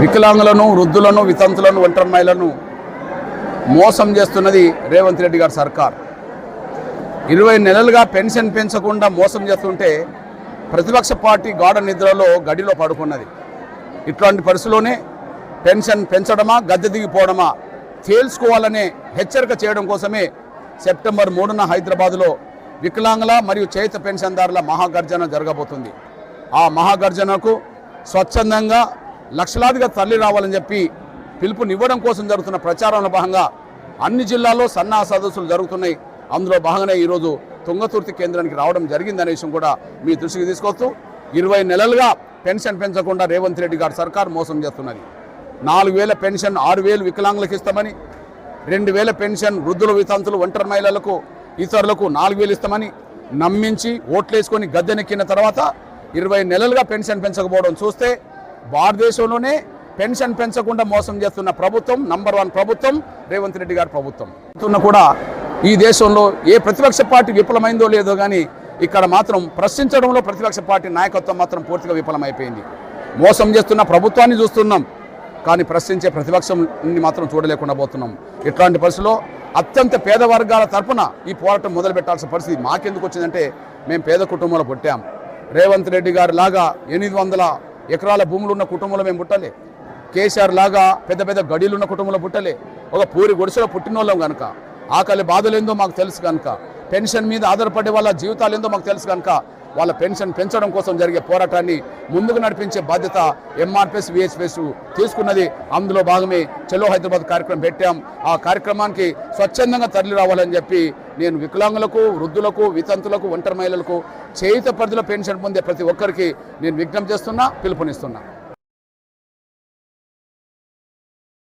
వికలాంగులను, వృద్ధులను, వితంతులను, ఒంటరి మహిళలను మోసం చేస్తున్నది రేవంత్ రెడ్డి గారి సర్కార్. 20 నెలలుగా పెన్షన్ పెంచకుండా మోసం చేస్తుంటే ప్రతిపక్ష పార్టీ గాఢ నిద్రలో గడిలో పడుకున్నది. ఇట్లాంటి పరిస్థితుల్లోనే పెన్షన్ పెంచడమా గద్దె దిగిపోవడమా తేల్చుకోవాలనే హెచ్చరిక చేయడం కోసమే సెప్టెంబర్ 3న హైదరాబాద్లో వికలాంగుల మరియు చేత పెన్షన్దారుల మహాగర్జన జరగబోతుంది. ఆ మహాగర్జనకు స్వచ్ఛందంగా లక్షలాదిగా తరలి రావాలని చెప్పి పిలుపునివ్వడం కోసం జరుగుతున్న ప్రచారంలో భాగంగా అన్ని జిల్లాల్లో సన్నాహ సదస్సులు జరుగుతున్నాయి. అందులో భాగంగానే ఈరోజు తుంగతుర్తి కేంద్రానికి రావడం జరిగిందనే విషయం కూడా మీ దృష్టికి తీసుకొస్తూ 20 నెలలుగా పెన్షన్ పెంచకుండా రేవంత్ రెడ్డి గారి సర్కార్ మోసం చేస్తున్నది. 4,000 పెన్షన్ 6,000 వికలాంగులకు ఇస్తామని, 2,000 పెన్షన్ వృద్ధుల, వితంతులు, ఒంటరి మహిళలకు, ఇతరులకు 4,000 ఇస్తామని నమ్మించి ఓట్లేసుకొని గద్దెనెక్కిన తర్వాత 20 నెలలుగా పెన్షన్ పెంచకపోవడం చూస్తే భారతదేశంలోనే పెన్షన్ పెంచకుండా మోసం చేస్తున్న ప్రభుత్వం నంబర్ 1 ప్రభుత్వం రేవంత్ రెడ్డి గారి ప్రభుత్వం. కూడా ఈ దేశంలో ఏ ప్రతిపక్ష పార్టీ విఫలమైందో లేదో కానీ ఇక్కడ మాత్రం ప్రశ్నించడంలో ప్రతిపక్ష పార్టీ నాయకత్వం మాత్రం పూర్తిగా విఫలమైపోయింది. మోసం చేస్తున్న ప్రభుత్వాన్ని చూస్తున్నాం, కానీ ప్రశ్నించే ప్రతిపక్షంని మాత్రం చూడలేకుండా పోతున్నాం. ఇట్లాంటి పరిస్థితుల్లో అత్యంత పేద వర్గాల తరఫున ఈ పోరాటం మొదలు పెట్టాల్సిన పరిస్థితి మాకెందుకు వచ్చిందంటే మేము పేద కుటుంబంలో పుట్టాం. రేవంత్ రెడ్డి గారి లాగా 800 ఎకరాల భూములు ఉన్న కుటుంబంలో మేము పుట్టలే. కేసీఆర్ లాగా పెద్ద పెద్ద గడిలున్న కుటుంబంలో పుట్టలే. ఒక పూరి గుడిసెలో పుట్టిన వాళ్ళం కనుక ఆకలి బాధలేందో మాకు తెలుసు కనుక, పెన్షన్ మీద ఆధారపడే వాళ్ళ జీవితాలు ఏందో మాకు తెలుసు కనుక వాళ్ళ పెన్షన్ పెంచడం కోసం జరిగే పోరాటాన్ని ముందుకు నడిపించే బాధ్యత ఎంఆర్పిఎస్, విహెచ్పిఎస్ తీసుకున్నది. అందులో భాగమే చలో హైదరాబాద్ కార్యక్రమం పెట్టాం. ఆ కార్యక్రమానికి స్వచ్ఛందంగా తరలి రావాలని చెప్పి నేను వికలాంగులకు, వృద్ధులకు, వితంతులకు, ఒంటరి మహిళలకు, చేయుత పరిధిలో పెన్షన్ పొందే ప్రతి ఒక్కరికి నేను విజ్ఞప్తి చేస్తున్నా, పిలుపునిస్తున్నా.